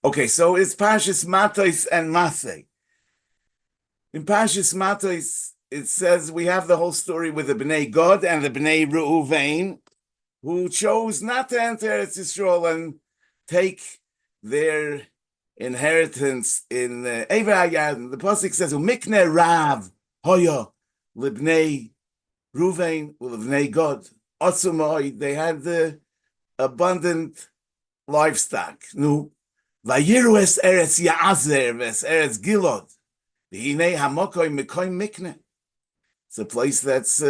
Okay, so it's Parshas Matos and Masei. In Parshas Matos, it says we have the whole story with the Bnei God and the Bnei Reuven, who chose not to enter Eretz Yisrael and take their inheritance in Ever HaYarden. The pasuk says, "Umikne Rav Hoya Libnei Reuven Libnei God." Otzumoi, they had the abundant livestock. Nu, Vayiru es Eretz Ya'azer ves Eretz Gilad. V'hinei hamokoy mekoy mikne. It's a place that's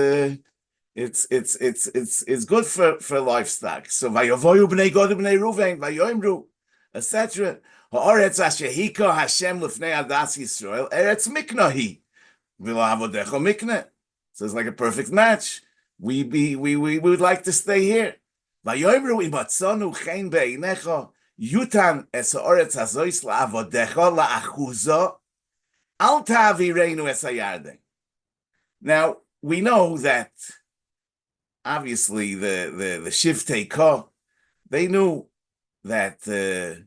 it's good for livestock. So vayovoyu bnei God bnei Ruvain vayoimru, etc. Haaretz asher hika Hashem lifnei adas Yisrael eretz miknahi v'lo avodecha mikne. So it's like a perfect match. We would like to stay here. Vayoimru imatzonu chen beinecha yutan es haaretz hazois laavodecha laachuza al tavireinu es hayarden. Now we know that obviously the Shiftei Ko, they knew that the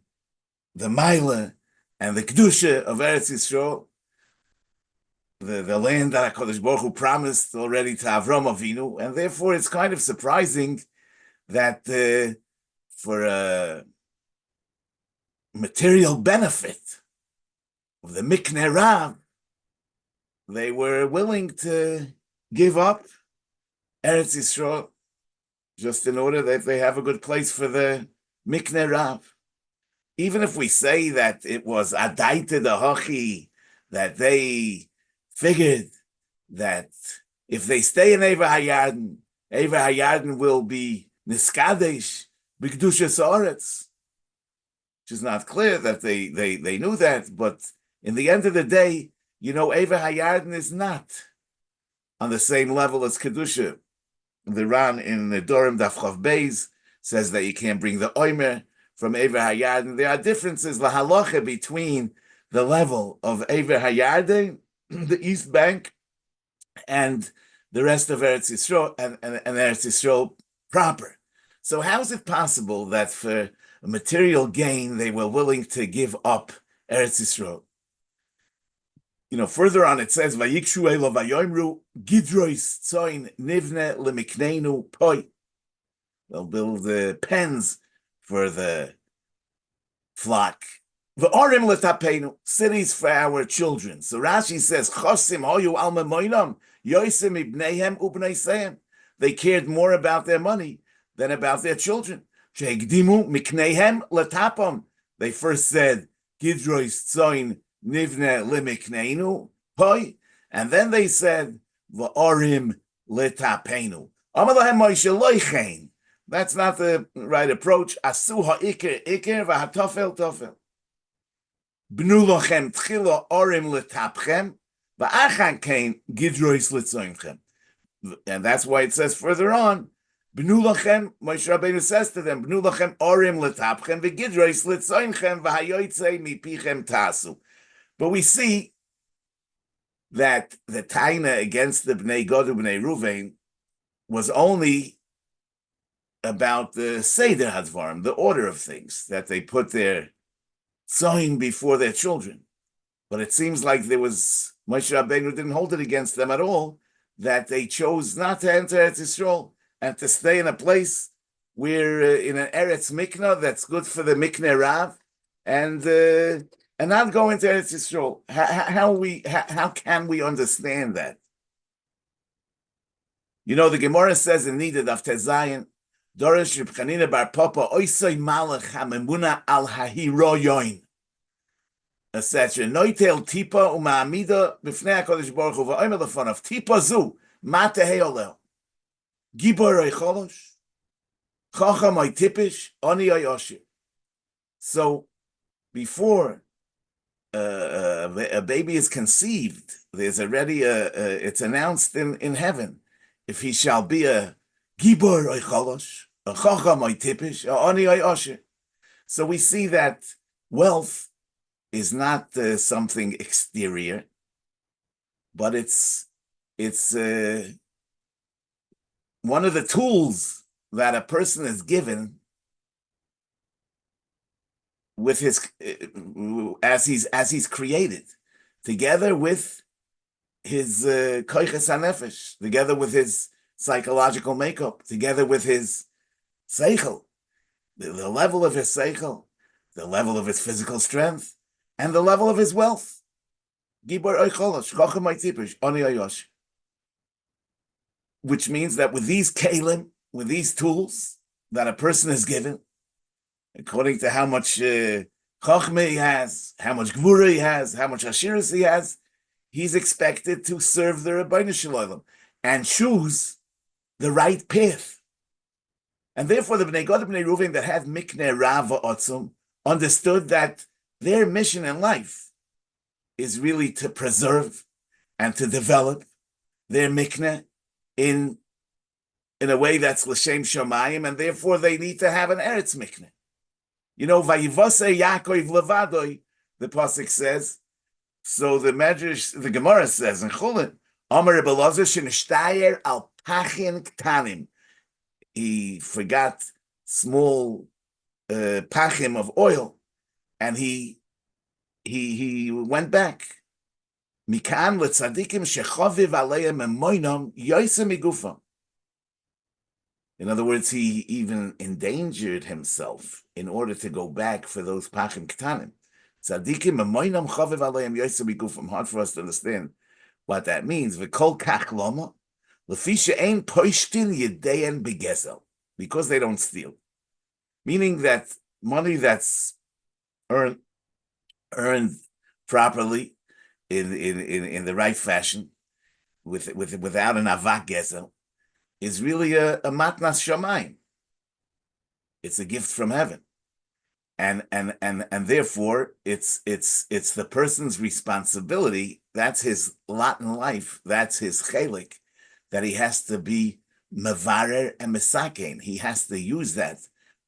Maila and the Kedusha of Eretz Yisrael, the land that HaKadosh Baruch Hu promised already to Avram Avinu, and therefore it's kind of surprising that for a material benefit of the Mikneh Rav, they were willing to give up Eretz Yisrael just in order that they have a good place for the Mikneh Rav. Even if we say that it was Adaita the Hachi, that they figured that if they stay in Ever HaYarden will be Niskadesh, B'Kedushas Haaretz, which is not clear that they knew that, but in the end of the day, Ever HaYarden is not on the same level as Kedusha. The Ran in the Dorim Daf Chav Beis says that you can't bring the Omer from Ever HaYarden. There are differences, la halacha, between the level of Ever HaYarden, the East Bank, and the rest of Eretz Yisrael and Eretz Yisrael proper. So how is it possible that for a material gain they were willing to give up Eretz Yisrael? Further on it says, "Vayikshu elo vayoimru gidrois tzoin nivne lemikneinu poi." They'll build the pens for the flock. V'orim letapenu, cities for our children. So Rashi says, "Chosim hoyu alma moinam yoisim ibneihem ubneiseim." They cared more about their money than about their children. Sheigdimu mikneihem letapam. They first said, "Gidrois tzoin Nivne limikneinu poi," and then they said va'orim letapenu. Amalahem Moshe loichein. That's not the right approach. Asu ha'ikir ikir v'hatofel tofel. Bnu lochem tchila orim letapchem va'achan kein gidrois litzoimchem. And that's why it says further on, Bnu lochem, Moshe Rabbeinu says to them, Bnu lochem orim letapchem v'gidrois litzoimchem v'hayotzei mipichem tasu. But we see that the taina against the Bnei Gad and Bnei Ruvain was only about the Seder Hadvarim, the order of things, that they put their sowing before their children. But it seems like Moshe Rabbeinu didn't hold it against them at all, that they chose not to enter Eretz Yisrael and to stay in a place where in an Eretz Mikna that's good for the Mikneh Rav, and not go into Eretz Yisrael. How can we understand that? The Gemara says in Nida Daf Tezayin, Dorish Reb Chanina bar Papa Oisoi Malach HaMemuna al Hahiroyoin, etc. Noitel Tipa Umaamida B'fnei HaKadosh Baruch Hu V'omer Lefonav Tipa Zu Mate Heolel Gibor Oicholosh Chacham Oitipish Oni Oyosher. So before a baby is conceived, there's already it's announced in heaven, if he shall be a gibor oy cholosh, a chacham oy tipish, a ani oy osher. So we see that wealth is not something exterior, but it's one of the tools that a person is given with his as he's created, together with his koiches hanefesh, together with his psychological makeup, together with his seichel, the level of his seichel, the level of his physical strength, and the level of his wealth. Gibor oicholosh, chochem oitipish, oni oyosh. Which means that with these kalim, with these tools that a person is given, according to how much chokhmah he has, how much gvura he has, how much ashiras he has, he's expected to serve the Rebbeinu Shalom and choose the right path. And therefore, the Bnei Gad and Bnei Reuven that had Mikneh Rava Otzum understood that their mission in life is really to preserve and to develop their Mikneh in a way that's L'Shem Shamayim, and therefore they need to have an Eretz Mikneh. You know, Vayivosei Yaakov Levadoi, the Pasuk says. So the Medrash, the Gemara says in Chulin, Amar Rebbe Elazar shenishtayer al pachin ktanim. He forgot small pachim of oil, and he went back. Mikan letzadikim shechoviv aleim emoinam yoisem igufam. In other words, he even endangered himself in order to go back for those pachim ktanim. Tzadikim emoinam choviv aleim yoisem igufam. Hard for us to understand what that means. V'kol kach loma lefi she'ein poishtin yedein begezel, because they don't steal. Meaning that money that's earned properly in the right fashion, without an avak gezel, is really a matnas shamayim. It's a gift from heaven, and therefore it's the person's responsibility. That's his lot in life. That's his chelik, that he has to be mevarer and mesakein. He has to use that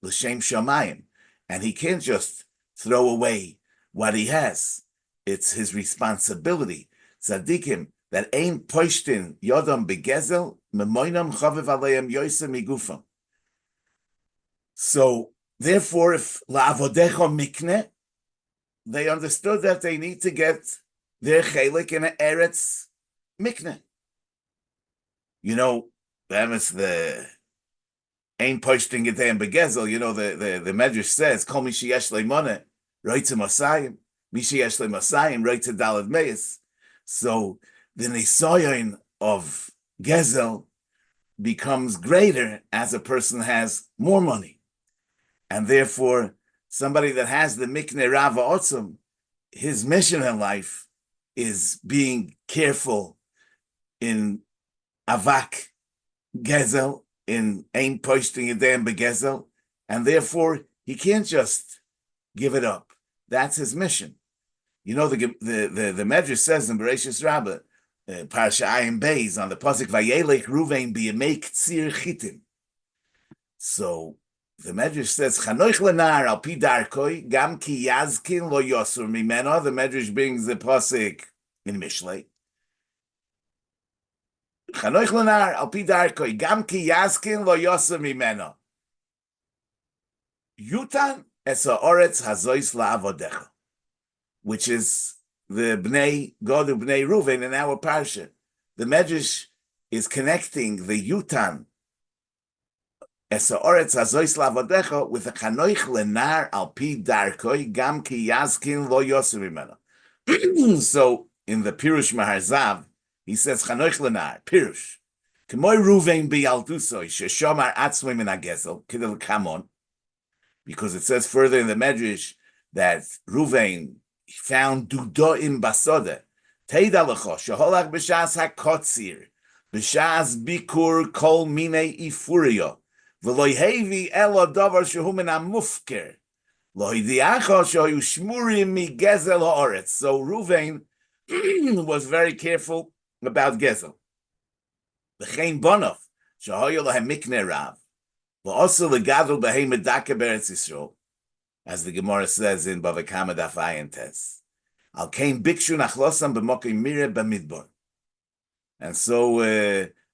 l'shem shamayim, and he can't just throw away what he has. It's his responsibility. Tzadikim that ain't poishtin yodam begezel memoinam chaviv aleim yoisem igufam. So therefore, if la'avodecha mikneh, they understood that they need to get their chelik in an eretz mikneh. You know, that is the ain't poishtin yedem begezel. You know, the Medrash says, Kol mi sheyesh leimone roitze masayim. So the nisayon of gezel becomes greater as a person has more money, and therefore somebody that has the mikneh rava otzum, his mission in life is being careful in avak gezel, in ein poishting yedem begezel, and therefore he can't just give it up. That's his mission. You know, the Medrash says in Bereshis Rabbah, Parsha Ayin Beis, on the pasuk Vayelech Ruvain b'yemei ktsir chitim. So the Medrash says Chanoich lenar al pi darkoi gam ki yazkin lo yosur mimeno. The Medrash brings the pasuk in Mishlei. Chanoich lenar al pi darkoi gam ki yazkin lo yosur mimeno. Yutan esa oretz hazois la'avodecha, which is the Bnei Gad and Bnei Reuven in our parsha. The Medrash is connecting the Yutan Esa Oretz Hazois Lavadecha with the Chanoich Lenar Al Pi Darkoi Gam Ki Yazkin Lo Yosef Imena. So in the Pirush Maharzav, he says Chanoich Lenar Pirush K'moy Reuven B'Yaldusoi Sheshomar Atzmei Min HaGezel Kidel Kamon, because it says further in the Medrash that Reuven found dudoim basode. Teida lecho sheholach b'shas hakotzir b'shas bikur kol minei ifurio v'lo hevi elo davar shehu min hamufker lo hidiacho shehu shmurim migezel haaretz. So Reuven was very careful about gezel. V'chein bonov shehoyu lahem mikneh rav v'osu legadol b'hei medaka beretz Yisrael, as the Gemara says in Bava Kama Daf Ayin Tes. Al kain bikshu nachlosam b'mokim mireh b'midbar. And so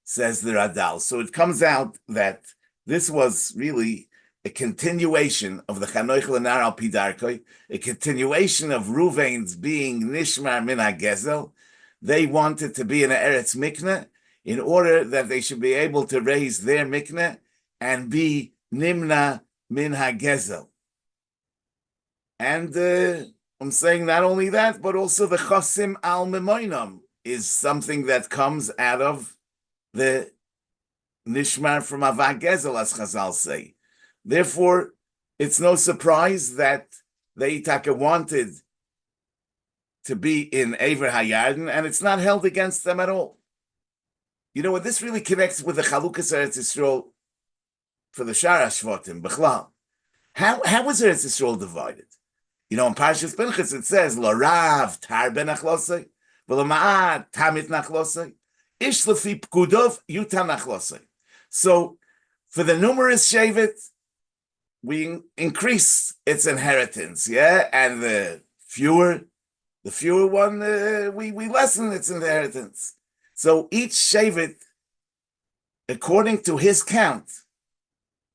says the Radal. So it comes out that this was really a continuation of the Chanoich Lenar al Pidarkoi, a continuation of Ruvain's being Nishmar Min HaGezel. They wanted to be in an Eretz Mikneh in order that they should be able to raise their Mikneh and be Nimna Min HaGezel. And I'm saying not only that, but also the Chosim Al Memoinam is something that comes out of the Nishmar from Ava Gezel, as Chazal say. Therefore, it's no surprise that the Itaka wanted to be in Aver Hayarden, and it's not held against them at all. You know what? This really connects with the Chalukas Eretz Yisrael for the Shara Shvatim, Bechlal. How was Eretz Yisrael divided? You know, in Parshas Pinchas it says, L'Rav tar ben achlosei, v'l'ma'at tamit nachlosei, ish lefi pkudov yutam nachlosei. So, for the numerous Shevet, we increase its inheritance, yeah? And the fewer one, we lessen its inheritance. So each Shevet, according to his count,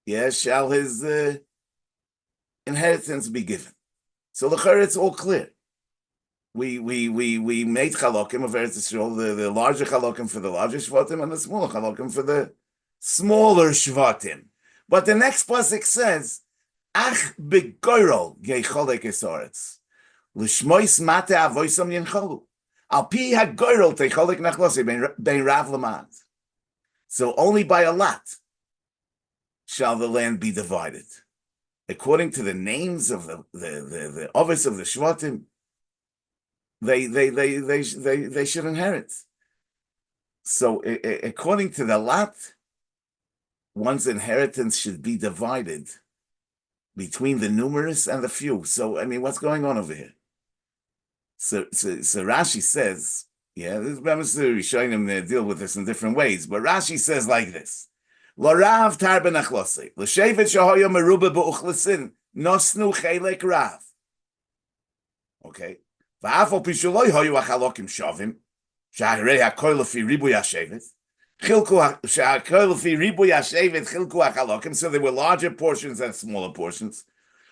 yeah, shall his inheritance be given. So l'chayr, it's all clear. We made chalokim of Eretz Yisrael, the larger chalokim for the larger shvatim and the smaller chalokim for the smaller shvatim. But the next pasuk says, "Ach begoyrol geicholek esaretz l'shmois mate avoisam yenchalu al pi hagoyrol teicholek nachlosi ben rav lamad." So only by a lot shall the land be divided, according to the names of the office of the shvatim. They should inherit. So according to the lot, one's inheritance should be divided between the numerous and the few. So, I mean, what's going on over here? So Rashi says, yeah, this Rishonim deal with this in different ways, but Rashi says like this: L'Rav tar ben achlosei, l'shevet shahoyo meruba b'uchlesin, nosnu chelek rav. Okay. V'afal pisholoi hoyu achalokim shavim, sha'arei hakoy lefi ribuy hashevet, so there were larger portions and smaller portions.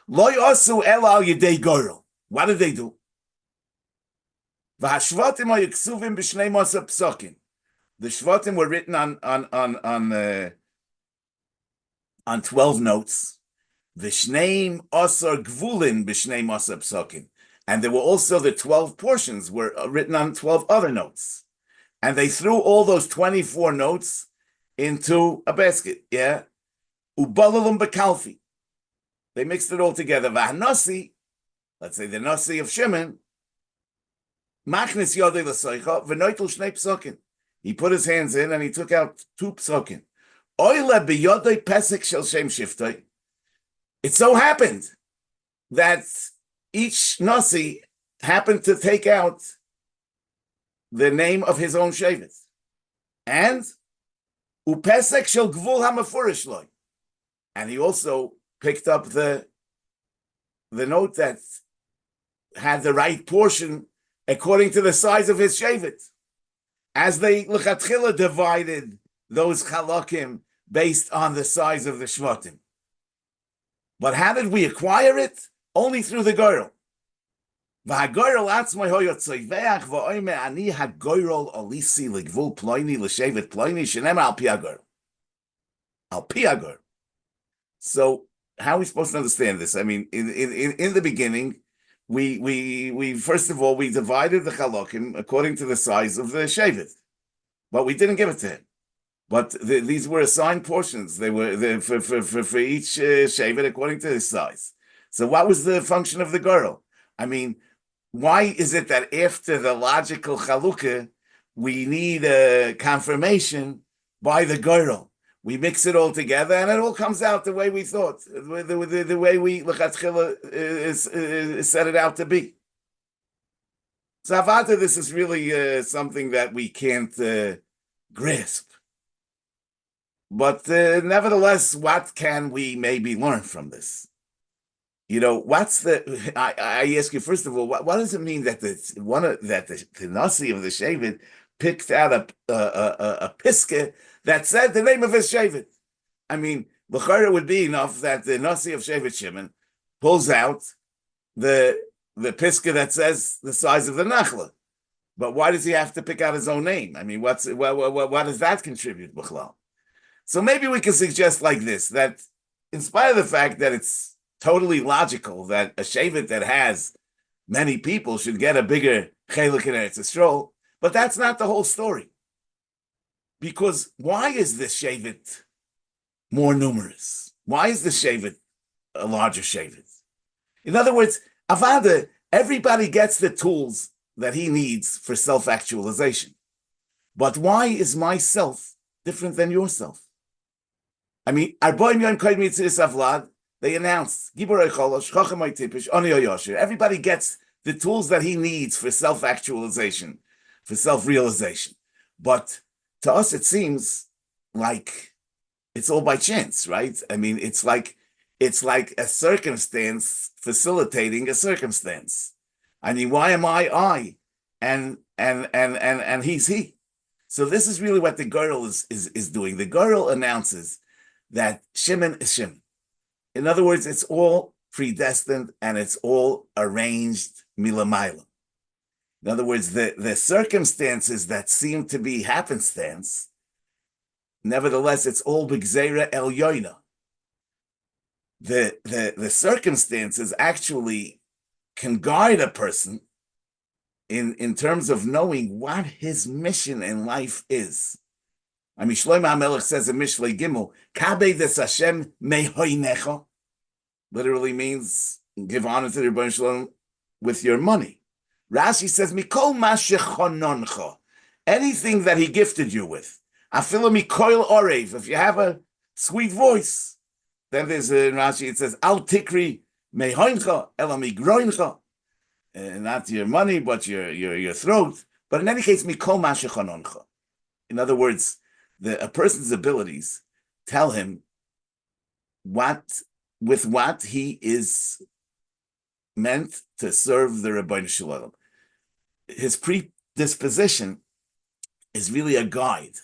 Lo yosu ela al yedei goyel. What did they do? V'hashvatim hayu ksuvim b'shnei masa psokim. The shvatim were written on 12 notes. V'shnei asar gvulin b'shnei masa psokim. And there were also the 12 portions were written on 12 other notes. And they threw all those 24 notes into a basket, yeah? Ubalalum bekalfi. They mixed it all together. Vahanasi, let's say the Nasi of Shimon, machnis yodei l'soicha, v'noitel shnei psokin. He put his hands in and he took out 2 psokin. Oile biyodei pesek shel shem shiftoi. It so happened that each Nasi happened to take out the name of his own shevet, and upesek shel gvul hamafurish loy, and he also picked up the note that had the right portion according to the size of his shevet, as they lechatchila divided those chalakim based on the size of the shvatim. But how did we acquire it? Only through the girl. V'hagoyrol atzmai hoyotzoiveach v'oime ani hagoyrol olisi legvul ploini l'shevet ploini shenem al pi hagoyrol. Al pi hagoyrol. So how are we supposed to understand this? I mean, in the beginning, we first of all we divided the chalokim according to the size of the shevet, but we didn't give it to him. But these were assigned portions. They were for each shevet according to his size. So what was the function of the girl? I mean, why is it that after the logical chalukah, we need a confirmation by the girl? We mix it all together, and it all comes out the way we thought, the way we set it out to be. So Avada, this is really something that we can't grasp. But nevertheless, what can we maybe learn from this? You know, what's the? I ask you first of all, what does it mean that the Nasi of the Shevet picked out a piske that said the name of his Shevet? I mean, L'chara would be enough that the Nasi of Shevet Shimon pulls out the piska that says the size of the nachla. But why does he have to pick out his own name? I mean, what does that contribute, B'chlal? So maybe we can suggest like this, that in spite of the fact that it's totally logical that a shevet that has many people should get a bigger chelik in Eretz Yisrael, but that's not the whole story. Because why is this shevet more numerous? Why is the shevet a larger shevet? In other words, avada, everybody gets the tools that he needs for self-actualization. But why is myself different than yourself? I mean, they announced, everybody gets the tools that he needs for self-actualization, for self-realization. But to us, it seems like it's all by chance, right? I mean, it's like a circumstance facilitating a circumstance. I mean, why am I, and he's he. So this is really what the girl is doing. The girl announces that Shimon is Shimon. In other words, it's all predestined and it's all arranged milamayla. In other words, the circumstances that seem to be happenstance, nevertheless, it's all b'gzeira el yoina. The circumstances actually can guide a person in terms of knowing what his mission in life is. I mean, Shlomo HaMelech says in Mishlei Gimel, Kabei des Hashem mehoinecha, literally means give honor to the Rebbeinu Shalom with your money. Rashi says, Mikol ma shechononcha, anything that he gifted you with. Afilu mikoil orev, if you have a sweet voice. Then there's in Rashi, it says, Al tikri mehoincha, ela migroincha, not your money, but your throat. But in any case, mikol ma shechononcha. In other words, a person's abilities tell him with what he is meant to serve the Rebbeinu Shalom. His predisposition is really a guide.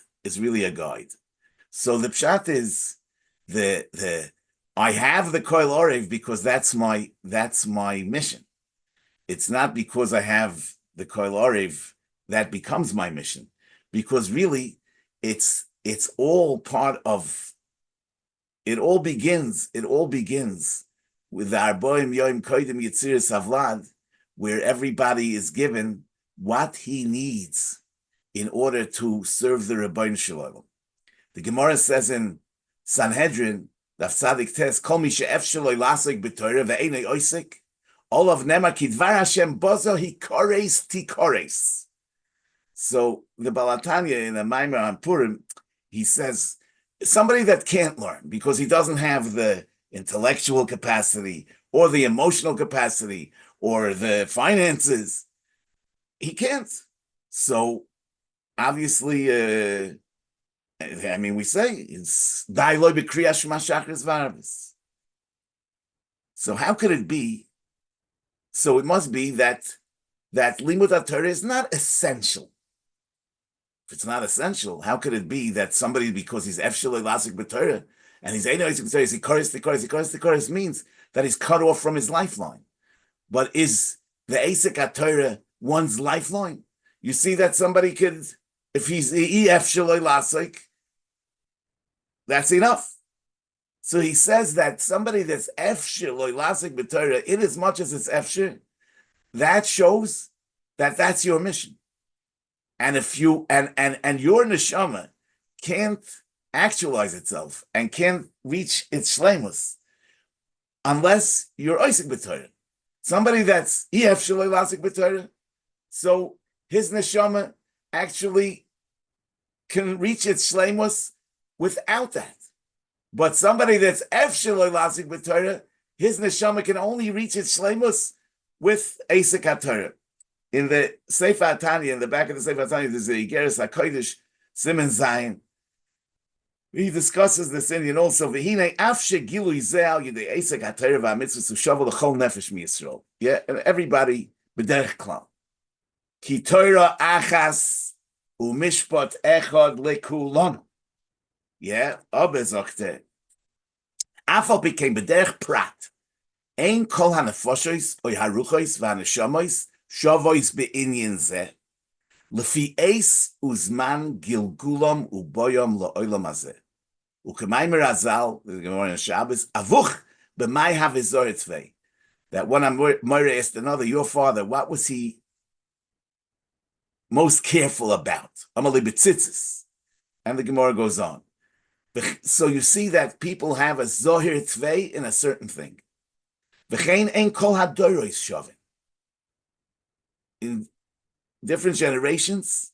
So the pshat is I have the koil orev because that's my mission. It's not because I have the koil orev that becomes my mission, because really it's all part of. It all begins with the Arboim Yoim Koidim Yitziris Havlad, where everybody is given what he needs in order to serve the Rebbeinu Shalom. The Gemara says in Sanhedrin, Daf Tzadik Tes, Kol mi she'ef sheloi lasik b'Torah ve'enei oisik, all of Nema ki dvar Hashem bozo hikores tikores. So the Balatanya in the Maimer on Purim, he says, somebody that can't learn because he doesn't have the intellectual capacity or the emotional capacity or the finances, he can't. So obviously, I mean, we say it's dailoi b'kriyas shema shachris v'arvis. So how could it be? So it must be that limud HaTorah is not essential. If it's not essential, how could it be that somebody, because he's efshalei lasik b'Torah and he's eino isik b'Torah, hikoris means that he's cut off from his lifeline. But is the Asik HaTorah one's lifeline? You see that somebody could, if he's efshalei lasik, that's enough. So he says that somebody that's efshalei lasik b'Torah, in as much as it's efshir, that shows that that's your mission. And if you and your neshama can't actualize itself and can't reach its shleimus unless you're Isaac b'Torah, somebody that's ef shaloi lasik b'Torah, so his neshama actually can reach its shleimus without that. But somebody that's ef shaloi lasik b'Torah, his neshama can only reach its shleimus with Asik HaTorah. In the Sefer HaTanya, in the back of the Sefer HaTanya, there's a Igeres HaKodesh, Siman Zayin. He discusses this Indian also. V'hinei af shegilu yizeh yidei Asik HaTorah v'amitzvus ushavu l'chol nefesh miYisrael. Yeah, and everybody b'derech klal. Ki Torah achas u'mishpat echad lekulonu. Yeah, Abba zochte. Afal became bederech prat. Ein kol hanefoshois oy haruchois v'haneshamois shavois be'inyin zeh. Lefi eis uzman gilgulam uboyom la'olam hazeh. Ukemaimer Azal, the Gemara in Shabbos, avuch b'may havizor tzvei. That when Moira asked another, your father, what was he most careful about? Amali b'tzitzis. And the Gemara goes on. So you see that people have a zohir tzvei in a certain thing. V'chein ein kol hadorois shavin. In different generations,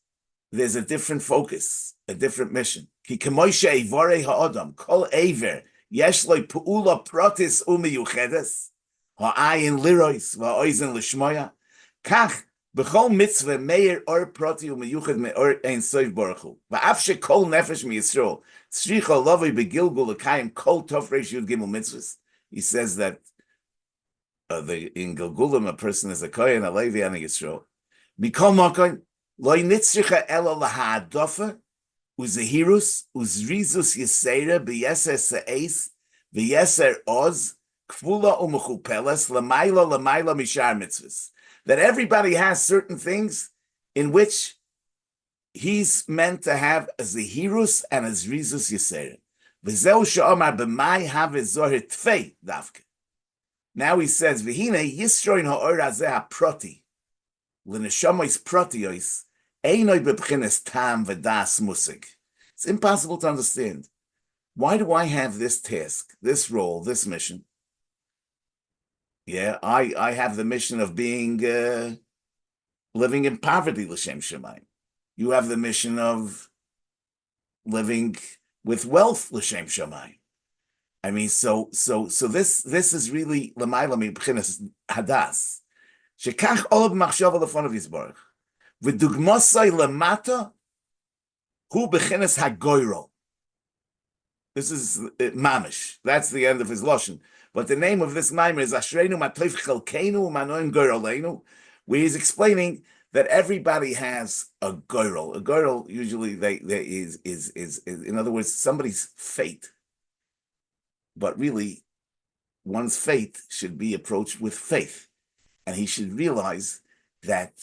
there's a different focus, a different mission. Ki kemoishe ivorei ha'odam, kol eiver, yesh loy pu'ula protis umiyuchedes, ha'ayin lirois, va'oizen lishmoya, kach, b'chol mitzvah meir or proti umiyuched me'or ein soif baruch hu, va'af shekol nefesh mi-Yisrael, tzricha lovei begilgul l'kayim kol tov reish yud gimel mitzvahs. He says that in Gilgulim, a person is a kohen, a Levi, and a Yisrael. Mikol makon, loy nitzricha ela laha'adofa, uzehirus, uzrizus yisera, beyeser se'es, beyeser oz, kfula u'mechupeles, lamaila mishar mitzvahs. That everybody has certain things in which he's meant to have a zehirus and a zrizus yisera. V'zeu she'omar b'may have zohir tfei davke. Now he says, "V'hine yisroin ha'or hazeh ha'proti, l'neshamois protiois, einoi bebchines tam v'das musig." It's impossible to understand. Why do I have this task, this role, this mission? Yeah, I have the mission of being living in poverty, l'shem shemayim. You have the mission of living with wealth, l'shem shemayim. I mean, so this is really l'mayla mibchinas hadas. Shekach olav machshava lefanav yisbarach. V'dugmasai lemata hu bechinas hagoyrol. This is mamish. That's the end of his lashon. But the name of this mimer is Ashreinu Matoif Chelkeinu Manoim Goyrolenu, where he's explaining that everybody has a goyrol. A goyrol usually is in other words somebody's fate. But really, one's fate should be approached with faith. And he should realize that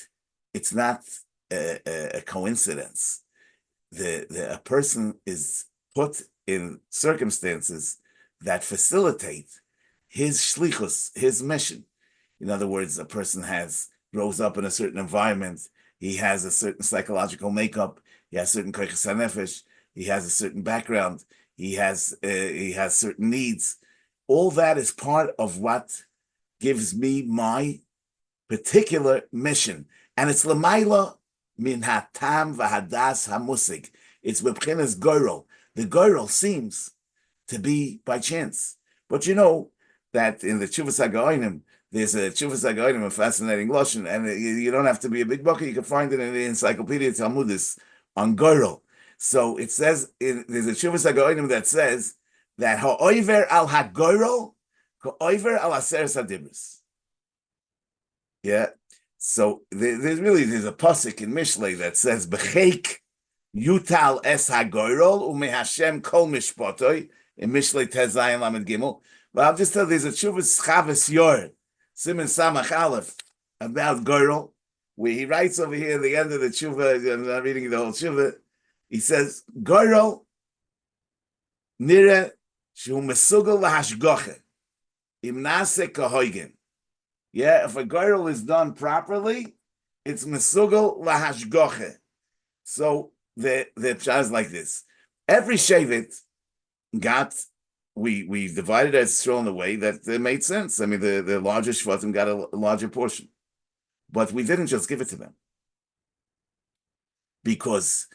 it's not a coincidence. A person is put in circumstances that facilitate his shlichus, his mission. In other words, a person grows up in a certain environment, he has a certain psychological makeup, he has certain koiches hanefesh, he has a certain background, he has certain needs. All that is part of what gives me my particular mission. And it's l'mayla min hatam v'hadas hamusig. It's b'pchinas goyrol. The goyrol seems to be by chance. But you know that in the Tshuvas HaGaonim, there's a Tshuvas HaGaonim, a fascinating lashon, and you don't have to be a big bucket. You can find it in the Encyclopedia Talmudis on goyrol. So it says, there's a Tshuvas HaGaonim that says that ha'oiver al hagoyrol, ha'oiver al aseres hadibros. Yeah. So there's a pasuk in Mishlei that says, B'cheik yutal es hagoyrol u'mehashem kol mishpotoi, in Mishlei Tezayin Lamed Gimel. But I'll just tell you, there's a Tshuvas Chavis Yor, Siman Samach Aleph, about goyrol, where he writes over here at the end of the Tshuva, I'm not reading the whole Tshuva, he says, goyrol nire shu mesugal lahashgoche im nase kahoygen. Yeah, if a goyrol is done properly, it's mesugal lahashgoche. So the pshat is like this. Every shevet we divided Israel in a way that made sense. I mean, the larger shvatim got a larger portion. But we didn't just give it to them. Because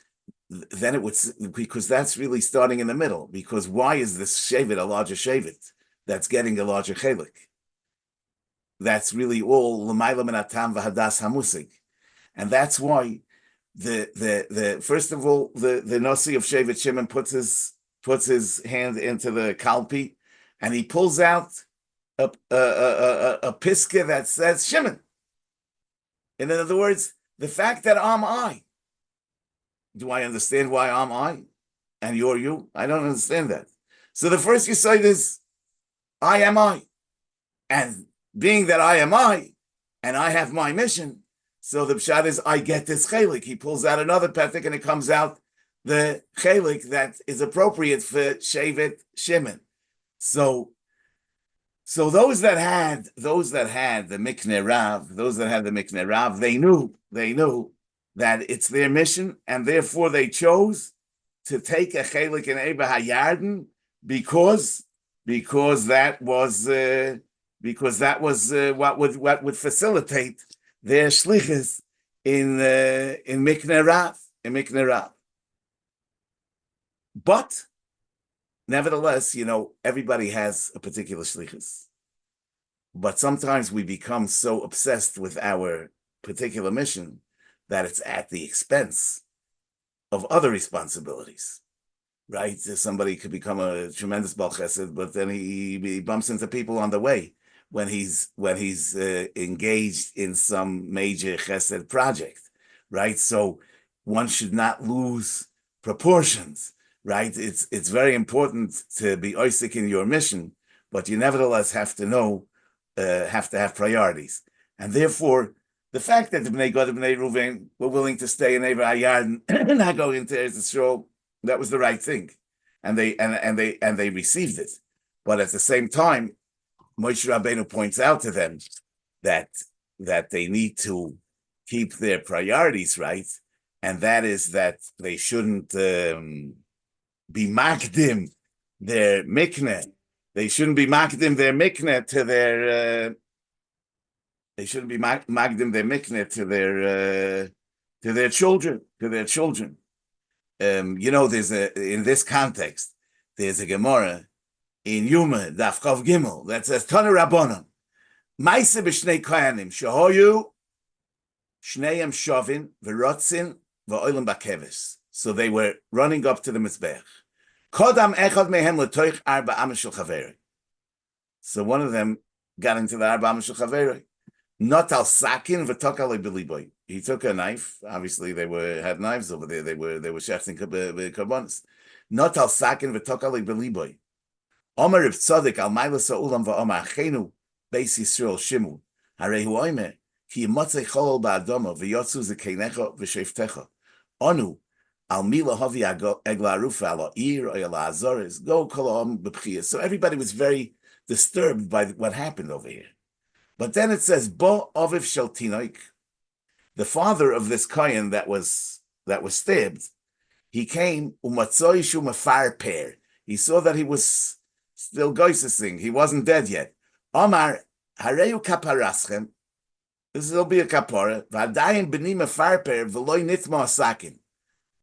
that's really starting in the middle. Because why is this shevet a larger shevet that's getting a larger chelik? That's really all l'mayla min hatam v'hadas hamusig, and that's why the first of all the Nasi of Shevet Shimon puts his hand into the kalpi, and he pulls out a piska that says Shimon. In other words, the fact that I'm I. Do I understand why I'm I and you're you? I don't understand that. So the first yesod is I am I. And being that I am I, and I have my mission, so the pshat is I get this chelik. He pulls out another pethic, and it comes out the chelik that is appropriate for Shevet Shimon. So those that had the Mikneh Rav, they knew that it's their mission, and therefore they chose to take a chelik in Eba Hayarden because that was what would facilitate their shlichus in Mikneh Rav. But nevertheless, everybody has a particular shlichus. But sometimes we become so obsessed with our particular mission that it's at the expense of other responsibilities, right? Somebody could become a tremendous Baal Chesed, but then he bumps into people on the way when he's engaged in some major Chesed project, right? So one should not lose proportions, right? It's very important to be oisik in your mission, but you nevertheless have to have priorities, and therefore the fact that the Bnei Gad and Bnei Ruvain were willing to stay in Eivah Hayarden and not go into Eretz Yisrael, that was the right thing, and they received it. But at the same time, Moshe Rabbeinu points out to them that they need to keep their priorities right, and that is that they shouldn't be makdim their mikneh. They shouldn't be makdim their mikneh to their. They shouldn't be magdim their mikneh to their children. There's in this context, there's a Gemara in Yuma Daf Chav Gimel that says Tana Rabbanon Ma'aseh b'shnei kohanim shehoyu shneim shovin v'rotzin v'olim bakeves. So they were running up to the mizbech. Kodam echad mehem letoich arba amishul chaveri. So one of them got into the arba amishul chaveri. Not al sakin v'tokal biliboy. He took a knife. Obviously, they had knives over there. They were shechting karbonis. Not al sakin v'tokal biliboy. Omer Reb Tzadik al Mailas Ha'ulam va'Omer Achenu Beis Yisrael Shimu Harehu Omer Ki Yimotzei Cholol Ba'Adoma v'Yotzu Zekeinecha v'Sheftecha Onu al Mila Havi Egla Arufa al Ha'ir or al Ha'azores Go Kol Ha'om B'Pchiyas. So everybody was very disturbed by what happened over here. But then it says Bo Oviv Shel Tinoik, the father of this kohen that was stabbed. He came Umatzoi Shu Mefarper. He saw that he was still goisesing. He wasn't dead yet. Omar, Hareu kaparaschem. This will be a kapara. V'adayin b'ni mefarper v'loy nitma asakin.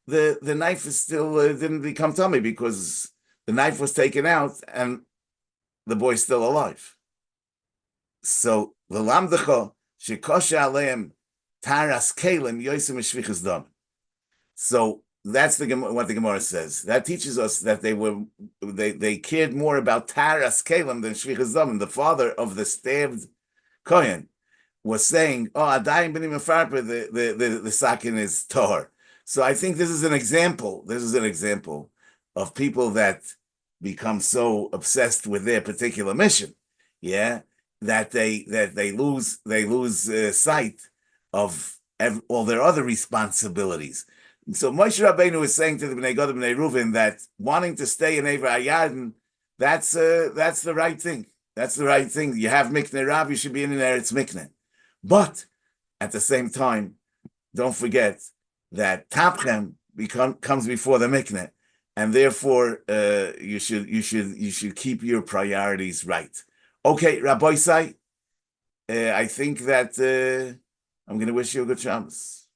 The knife is still didn't become tummy because the knife was taken out and the boy's still alive. So v'lamdecha shekosha aleim taras kelim yosim eshvichas dam. So that's what the Gemara says. That teaches us that they cared more about taras kelim than shvichas dam. The father of the stabbed kohen was saying, "Oh, adayim b'ni mefarper, the sakin is tahor." So I think this is an example. This is an example of people that become so obsessed with their particular mission, that they lose sight of all their other responsibilities. So Moshe Rabbeinu is saying to the Bnei Gad and Bnei Ruvain that wanting to stay in Eivah Hayarden, that's the right thing. That's the right thing. You have Mikneh Rav, you should be in Eretz Mikneh. But at the same time, don't forget that Tapchem comes before the Mikneh, and therefore you should keep your priorities right. Okay, Rabbi Sai, I think that I'm going to wish you a good Shabbos.